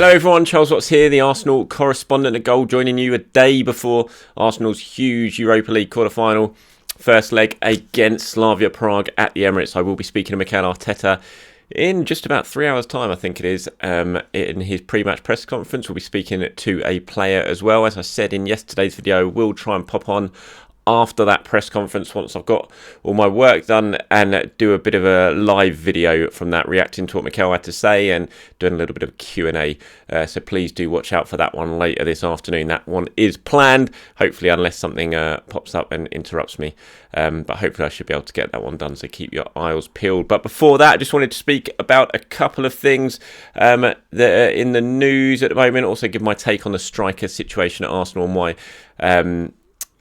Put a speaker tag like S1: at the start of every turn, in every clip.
S1: Hello everyone, Charles Watts here, the Arsenal correspondent at Goal, joining you a day before Arsenal's huge Europa League quarter-final first leg against Slavia Prague at the Emirates. I will be speaking to Mikel Arteta in just about 3 hours' time, I think it is, in his pre-match press conference. We'll be speaking to a player as well. As I said in yesterday's video, we'll try and pop on after that press conference once I've got all my work done and do a bit of a live video from that, reacting to what Mikel had to say and doing a little bit of Q&A. So please do watch out for that one later this afternoon. That one is planned, hopefully, unless something pops up and interrupts me. But hopefully I should be able to get that one done, so keep your eyes peeled. But before that, I just wanted to speak about a couple of things that are in the news at the moment. Also give my take on the striker situation at Arsenal and why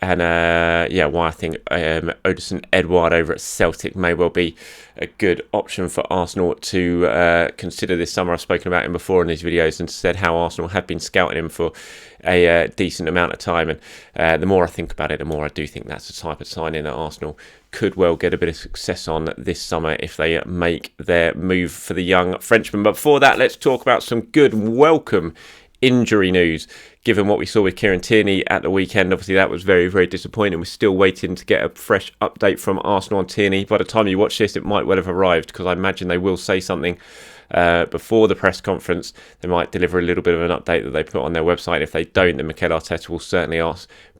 S1: why I think Odsonne Edouard over at Celtic may well be a good option for Arsenal to consider this summer. I've spoken about him before in these videos and said how Arsenal have been scouting him for a decent amount of time. And the more I think about it, the more I do think that's the type of signing that Arsenal could well get a bit of success on this summer if they make their move for the young Frenchman. But before that, let's talk about some good, welcome injury news, given what we saw with Kieran Tierney at the weekend. Obviously that was very, very disappointing. We're still waiting to get a fresh update from Arsenal on Tierney. By the time you watch this, it might well have arrived, because I imagine they will say something before the press conference. They might deliver a little bit of an update that they put on their website. If they don't, then Mikel Arteta will certainly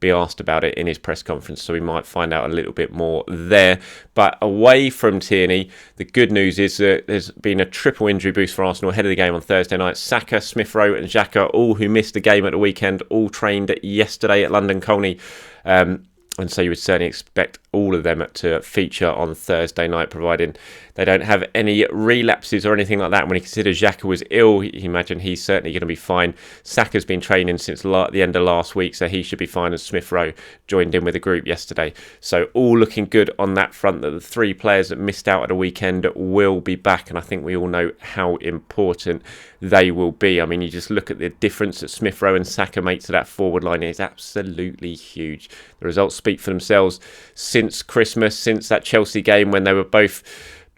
S1: be asked about it in his press conference, so we might find out a little bit more there. But away from Tierney, the good news is that there's been a triple injury boost for Arsenal ahead of the game on Thursday night. Saka, Smith Rowe and Xhaka, all who missed the game at the weekend, all trained yesterday at London Colney. And so you would certainly expect all of them to feature on Thursday night, providing they don't have any relapses or anything like that. When he considers Xhaka was ill, you imagine he's certainly going to be fine. Saka's been training since the end of last week, so he should be fine. And Smith Rowe joined in with the group yesterday. So all looking good on that front, that the three players that missed out at the weekend will be back. And I think we all know how important they will be. I mean, you just look at the difference that Smith Rowe and Saka make to that forward line. It's absolutely huge. The results speak for themselves since Christmas, since that Chelsea game when they were both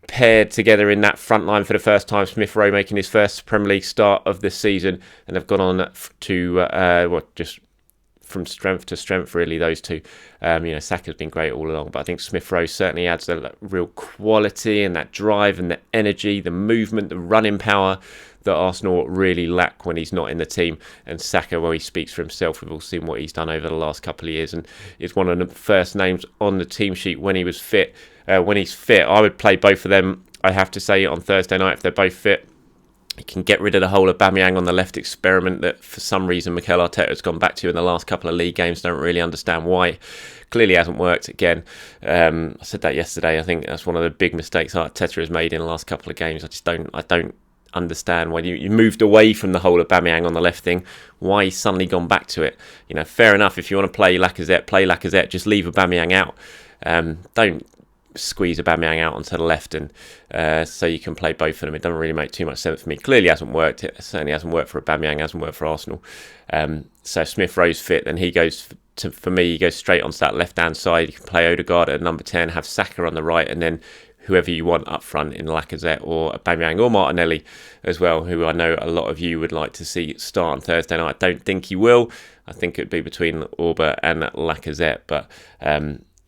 S1: paired together in that front line for the first time. Smith Rowe making his first Premier League start of the season, and they've gone on to just from strength to strength, really, those two. Saka's been great all along, but I think Smith Rowe certainly adds the real quality and that drive and the energy, the movement, the running power that Arsenal really lack when he's not in the team. And Saka, well, he speaks for himself. We've all seen what he's done over the last couple of years, and it's one of the first names on the team sheet when he was fit. When he's fit, I would play both of them, I have to say, on Thursday night if they're both fit. You can get rid of the whole Aubameyang on the left experiment that for some reason Mikel Arteta has gone back to in the last couple of league games. Don't really understand why. Clearly hasn't worked again. I said that yesterday. I think that's one of the big mistakes Arteta has made in the last couple of games. I don't understand why you moved away from the whole Aubameyang on the left thing. Why he's suddenly gone back to it. Fair enough, if you want to play Lacazette, just leave Aubameyang out. Don't squeeze Aubameyang out onto the left and so you can play both of them. It doesn't really make too much sense for me. Clearly hasn't worked. It certainly hasn't worked for Aubameyang, hasn't worked for Arsenal. So Smith Rowe's fit, then he goes for me, he goes straight onto that left hand side. You can play Odegaard at number 10, have Saka on the right, and then whoever you want up front in Lacazette or Aubameyang or Martinelli as well, who I know a lot of you would like to see start on Thursday night. I don't think he will. I think it would be between Auba and Lacazette, but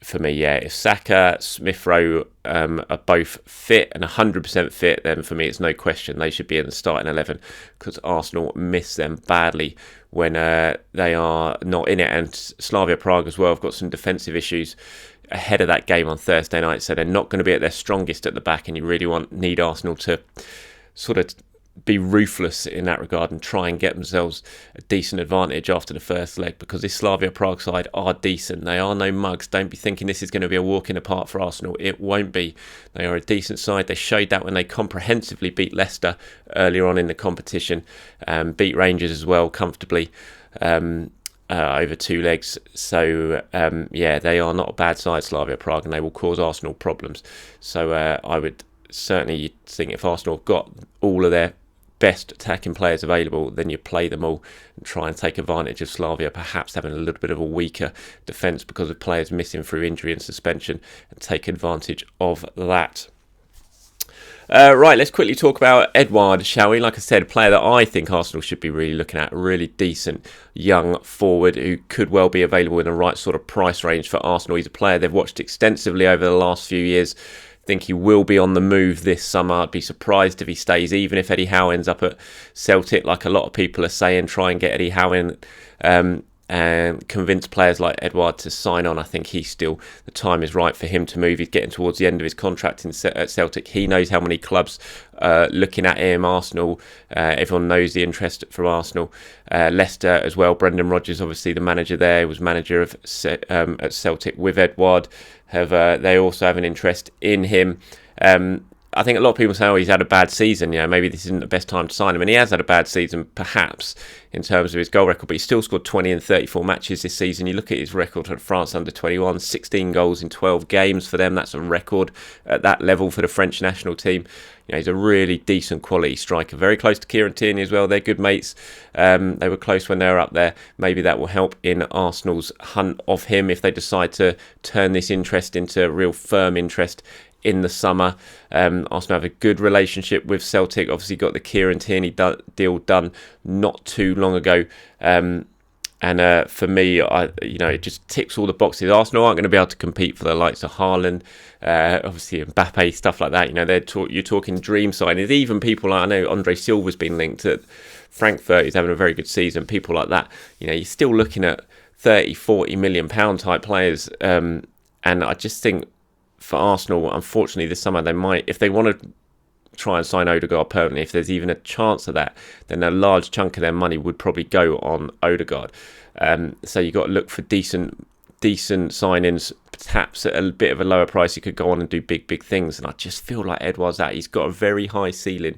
S1: for me, if Saka, Smith Rowe are both fit and 100% fit, then for me it's no question they should be in the starting 11, because Arsenal miss them badly when they are not in it. And Slavia Prague as well have got some defensive issues ahead of that game on Thursday night, so they're not going to be at their strongest at the back, and you really need Arsenal to sort of be ruthless in that regard and try and get themselves a decent advantage after the first leg, because this Slavia Prague side are decent. They are no mugs. Don't be thinking this is going to be a walk in the park for Arsenal. It won't be. They are a decent side. They showed that when they comprehensively beat Leicester earlier on in the competition, beat Rangers as well comfortably over 2 legs. So they are not a bad side, Slavia Prague, and they will cause Arsenal problems. So I would certainly think if Arsenal have got all of their best attacking players available, then you play them all and try and take advantage of Slavia perhaps having a little bit of a weaker defence because of players missing through injury and suspension, and take advantage of that. Right, let's quickly talk about Edouard, shall we? Like I said, a player that I think Arsenal should be really looking at. A really decent young forward who could well be available in the right sort of price range for Arsenal. He's a player they've watched extensively over the last few years. I think he will be on the move this summer. I'd be surprised if he stays, even if Eddie Howe ends up at Celtic, like a lot of people are saying. Try and get Eddie Howe in and convince players like Edouard to sign on. I think the time is right for him to move. He's getting towards the end of his contract at Celtic. He knows how many clubs looking at him. Arsenal, everyone knows the interest from Arsenal. Leicester as well. Brendan Rodgers, obviously the manager there, he was manager of at Celtic with Edouard. They also have an interest in him. I think a lot of people say, he's had a bad season. Maybe this isn't the best time to sign him. And he has had a bad season, perhaps, in terms of his goal record. But he's still scored 20 in 34 matches this season. You look at his record at France under-21, 16 goals in 12 games for them. That's a record at that level for the French national team. He's a really decent quality striker. Very close to Kieran Tierney as well. They're good mates. They were close when they were up there. Maybe that will help in Arsenal's hunt of him if they decide to turn this interest into real firm interest in the summer. Arsenal have a good relationship with Celtic. Obviously got the Kieran Tierney deal done not too long ago. And for me, it just ticks all the boxes. Arsenal aren't going to be able to compete for the likes of Haaland, obviously Mbappe, stuff like that. You're talking dream signings. Even people like, I know Andre Silva's been linked at Frankfurt. He's having a very good season. People like that. You're still looking at 30, 40 million pound type players. And I just think for Arsenal, unfortunately, this summer they might, if they want to try and sign Odegaard permanently, if there's even a chance of that, then a large chunk of their money would probably go on Odegaard. So you've got to look for decent signings, perhaps at a bit of a lower price. You could go on and do big things. And I just feel like Edouard's that. He's got a very high ceiling.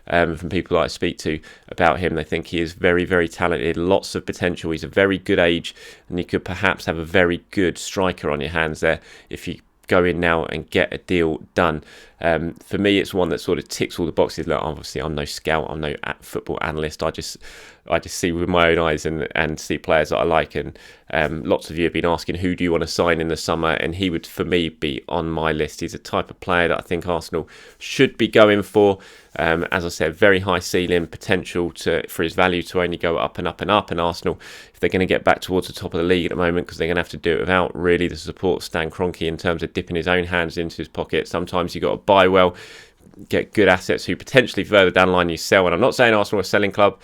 S1: From people that I speak to about him, they think he is very, very talented, lots of potential. He's a very good age, and you could perhaps have a very good striker on your hands there if you go in now and get a deal done. For me, it's one that sort of ticks all the boxes. Like, obviously, I'm no scout, I'm no football analyst. I just see with my own eyes and see players that I like. And lots of you have been asking, who do you want to sign in the summer? And he would, for me, be on my list. He's a type of player that I think Arsenal should be going for. As I said, very high ceiling, potential for his value to only go up and up and up. And Arsenal, if they're going to get back towards the top of the league at the moment, because they're going to have to do it without really the support of Stan Kroenke in terms of dipping his own hands into his pocket. Sometimes you've got to buy well, get good assets who potentially further down the line you sell. And I'm not saying Arsenal are a selling club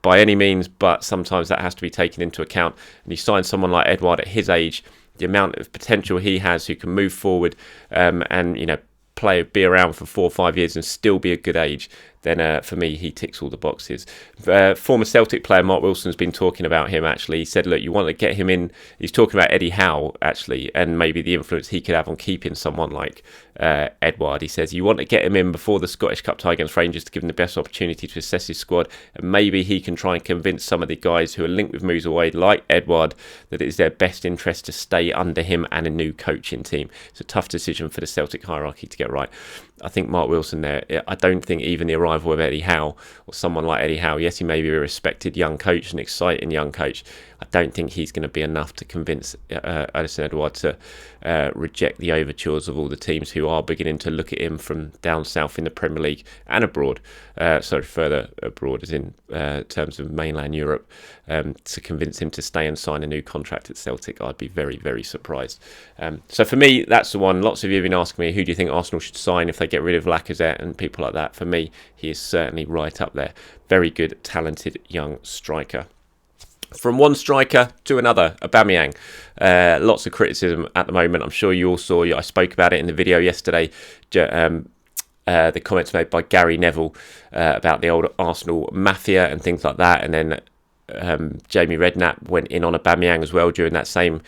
S1: by any means, but sometimes that has to be taken into account. And you sign someone like Edouard at his age, the amount of potential he has, who can move forward and be around for 4 or 5 years and still be a good age, then for me, he ticks all the boxes. Former Celtic player Mark Wilson's been talking about him, actually. He said, look, you want to get him in. He's talking about Eddie Howe, actually, and maybe the influence he could have on keeping someone like Edouard. He says, you want to get him in before the Scottish Cup tie against Rangers to give him the best opportunity to assess his squad, and maybe he can try and convince some of the guys who are linked with moves away, like Edouard, that it is their best interest to stay under him and a new coaching team. It's a tough decision for the Celtic hierarchy to get right. I think Mark Wilson there, I don't think even the arrival of Eddie Howe or someone like Eddie Howe, yes, he may be a respected young coach, an exciting young coach, I don't think he's going to be enough to convince Odsonne Edouard to reject the overtures of all the teams who are beginning to look at him from down south in the Premier League and abroad, further abroad as in terms of mainland Europe, to convince him to stay and sign a new contract at Celtic. I'd be very, very surprised. So for me, that's the one. Lots of you have been asking me, who do you think Arsenal should sign if they get rid of Lacazette and people like that? For me, he is certainly right up there. Very good, talented young striker. From one striker to another, Aubameyang. Lots of criticism at the moment. I'm sure you all saw. I spoke about it in the video yesterday. The comments made by Gary Neville about the old Arsenal mafia and things like that. And then Jamie Redknapp went in on Aubameyang as well during that same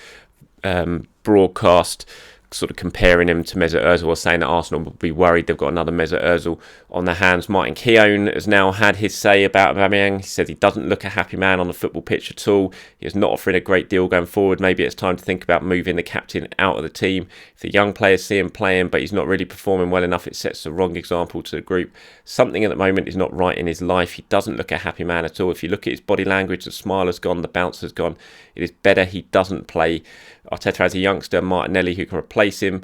S1: broadcast, sort of comparing him to Mesut Ozil, saying that Arsenal would be worried they've got another Mesut Ozil on their hands. Martin Keown has now had his say about Aubameyang. He said he doesn't look a happy man on the football pitch at all. He is not offering a great deal going forward. Maybe it's time to think about moving the captain out of the team. If the young players see him playing, but he's not really performing well enough, it sets the wrong example to the group. Something at the moment is not right in his life. He doesn't look a happy man at all. If you look at his body language, the smile has gone, the bounce has gone. It is better he doesn't play. Arteta has a youngster, Martinelli, who can replace him.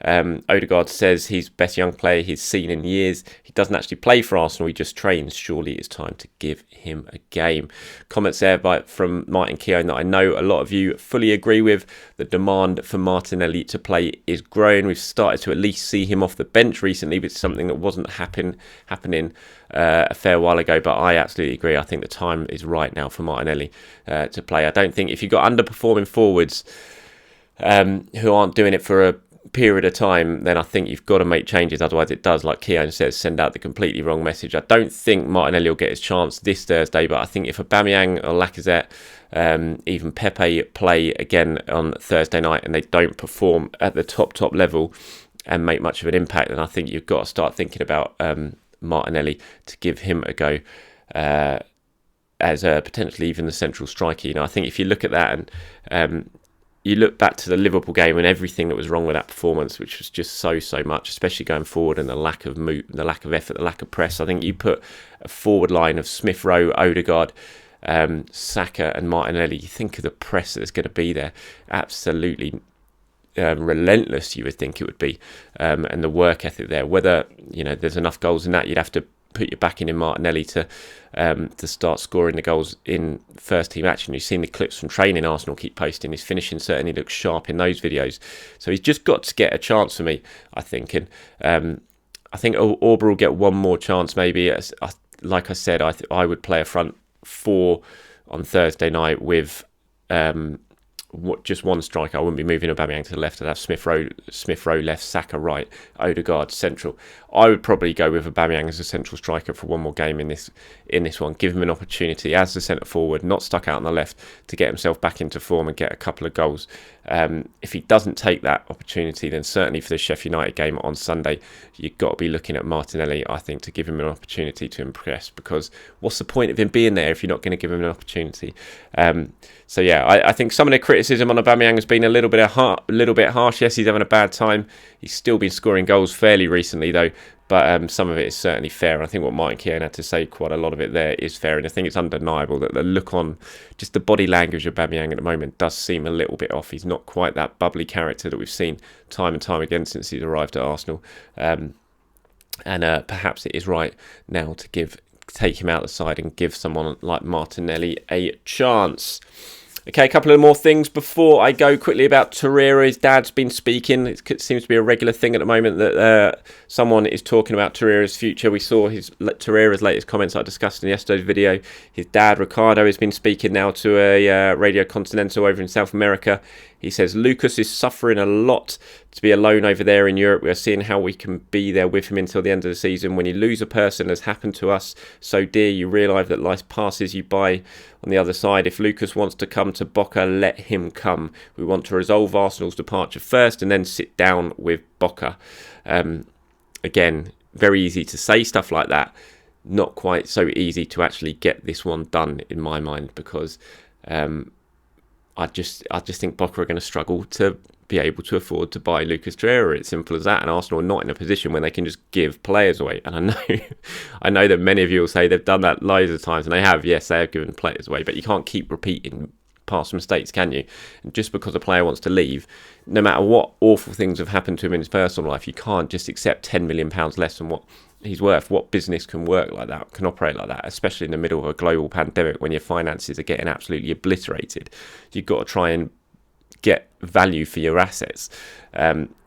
S1: Odegaard says he's best young player he's seen in years. He doesn't actually play for Arsenal, he just trains. Surely it's time to give him a game. Comments there from Martin Keown that I know a lot of you fully agree with. The demand for Martinelli to play is growing. We've started to at least see him off the bench recently, which is something that wasn't happening a fair while ago, but I absolutely agree. I think the time is right now for Martinelli to play. I don't think if you've got underperforming forwards who aren't doing it for a period of time, then I think you've got to make changes. Otherwise it does, like Keown says, send out the completely wrong message. I don't think Martinelli will get his chance this Thursday, but I think if Aubameyang or Lacazette, even Pepe play again on Thursday night and they don't perform at the top level and make much of an impact, then I think you've got to start thinking about Martinelli to give him a go as potentially even the central striker. I think if you look at that and you look back to the Liverpool game and everything that was wrong with that performance, which was just so much, especially going forward, and the lack of the lack of effort, the lack of press. I think you put a forward line of Smith Rowe, Odegaard, Saka and Martinelli. You think of the press that's going to be there. Absolutely relentless, you would think it would be, and the work ethic there. Whether there's enough goals in that, you'd have to put your backing in Martinelli to start scoring the goals in first team action. You've seen the clips from training Arsenal keep posting. His finishing certainly looks sharp in those videos. So he's just got to get a chance for me, I think. And I think Aubrey will get one more chance maybe. Like I said, I would play a front four on Thursday night with just one striker. I wouldn't be moving Aubameyang to the left. I'd have Smith Rowe left, Saka right, Odegaard central. I would probably go with Aubameyang as a central striker for one more game in this one. Give him an opportunity as the centre forward, not stuck out on the left, to get himself back into form and get a couple of goals. If he doesn't take that opportunity, then certainly for the Sheffield United game on Sunday, you've got to be looking at Martinelli, I think, to give him an opportunity to impress, because what's the point of him being there if you're not going to give him an opportunity? So yeah, I think some of the criticism on Aubameyang has been a little bit harsh. Yes, he's having a bad time. He's still been scoring goals fairly recently though, but some of it is certainly fair. And I think what Martin Keown had to say, quite a lot of it there is fair. And I think it's undeniable that the look on, just the body language of Aubameyang at the moment does seem a little bit off. He's not quite that bubbly character that we've seen time and time again since he's arrived at Arsenal. And perhaps it is right now to take him out the side and give someone like Martinelli a chance. Okay, a couple of more things before I go quickly about Torreira. His dad's been speaking. It seems to be a regular thing at the moment that someone is talking about Torreira's future. We saw Torreira's latest comments I discussed in yesterday's video. His dad, Ricardo, has been speaking now to a Radio Continental over in South America. He says, Lucas is suffering a lot to be alone over there in Europe. We are seeing how we can be there with him until the end of the season. When you lose a person, as happened to us so dear, you realise that life passes you by on the other side. If Lucas wants to come to Boca, let him come. We want to resolve Arsenal's departure first and then sit down with Boca. Again, very easy to say stuff like that. Not quite so easy to actually get this one done, in my mind, because I just think Boca are going to struggle to be able to afford to buy Lucas Torreira. It's simple as that. And Arsenal are not in a position where they can just give players away. And I know that many of you will say they've done that loads of times, and they have. Yes, they have given players away, but you can't keep repeating past mistakes, can you? And just because a player wants to leave, no matter what awful things have happened to him in his personal life, you can't just accept £10 million less than what he's worth. What business can work like that, can operate like that, especially in the middle of a global pandemic when your finances are getting absolutely obliterated? You've got to try and get value for your assets.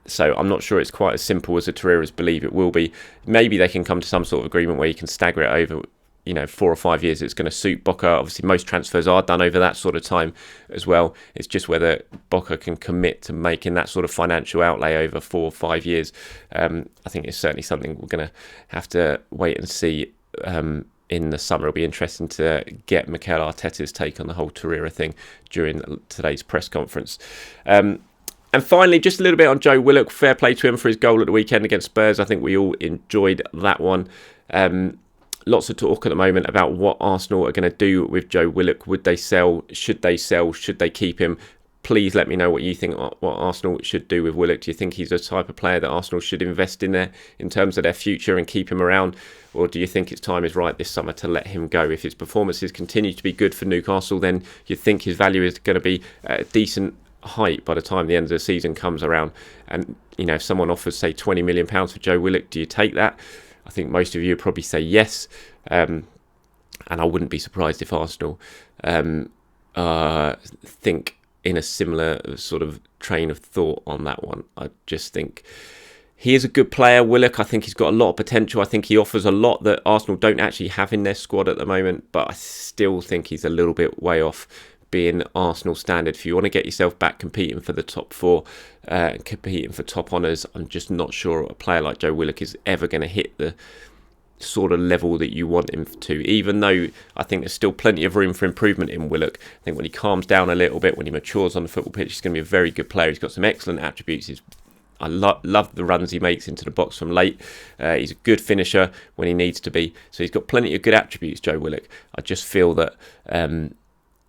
S1: So I'm not sure it's quite as simple as the Torreiras believe it will be. Maybe they can come to some sort of agreement where you can stagger it over 4 or 5 years. It's going to suit Boca. Obviously most transfers are done over that sort of time as well. It's just whether Boca can commit to making that sort of financial outlay over 4 or 5 years. I think it's certainly something we're going to have to wait and see in the summer. It'll be interesting to get Mikel Arteta's take on the whole Torreira thing during today's press conference. And finally, just a little bit on Joe Willock. Fair play to him for his goal at the weekend against Spurs. I think we all enjoyed that one. Lots of talk at the moment about what Arsenal are going to do with Joe Willock. Would they sell? Should they sell? Should they keep him? Please let me know what you think, what Arsenal should do with Willock. Do you think he's the type of player that Arsenal should invest in there in terms of their future and keep him around? Or do you think his time is right this summer to let him go? If his performances continue to be good for Newcastle, then you think his value is going to be a decent height by the time the end of the season comes around. And, you know, if someone offers, say, £20 million for Joe Willock, do you take that? I think most of you would probably say yes. And I wouldn't be surprised if Arsenal think in a similar sort of train of thought on that one. I just think he is a good player, Willock. I think he's got a lot of potential. I think he offers a lot that Arsenal don't actually have in their squad at the moment, but I still think he's a little bit way off being Arsenal standard. If you want to get yourself back competing for the top four, competing for top honours, I'm just not sure a player like Joe Willock is ever going to hit the sort of level that you want him to, even though I think there's still plenty of room for improvement in Willock. I think when he calms down a little bit, when he matures on the football pitch, he's going to be a very good player. He's got some excellent attributes. I love the runs he makes into the box from late. He's a good finisher when he needs to be. So he's got plenty of good attributes, Joe Willock. I just feel that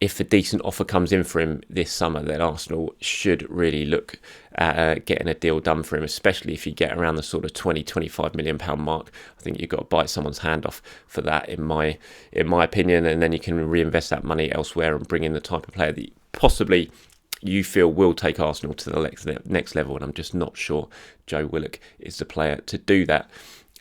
S1: if a decent offer comes in for him this summer, then Arsenal should really look at getting a deal done for him, especially if you get around the sort of £20-25 million mark. I think you've got to bite someone's hand off for that, in my opinion, and then you can reinvest that money elsewhere and bring in the type of player that possibly you feel will take Arsenal to the next level, and I'm just not sure Joe Willock is the player to do that.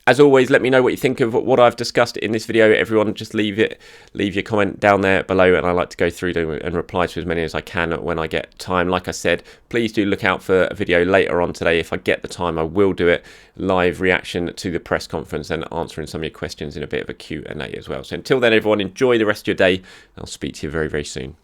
S1: As always, let me know what you think of what I've discussed in this video. Everyone, just leave your comment down there below, and I like to go through them and reply to as many as I can when I get time. Like I said, please do look out for a video later on today. If I get the time, I will do it. Live reaction to the press conference and answering some of your questions in a bit of a Q&A as well. So until then, everyone, enjoy the rest of your day. I'll speak to you very, very soon.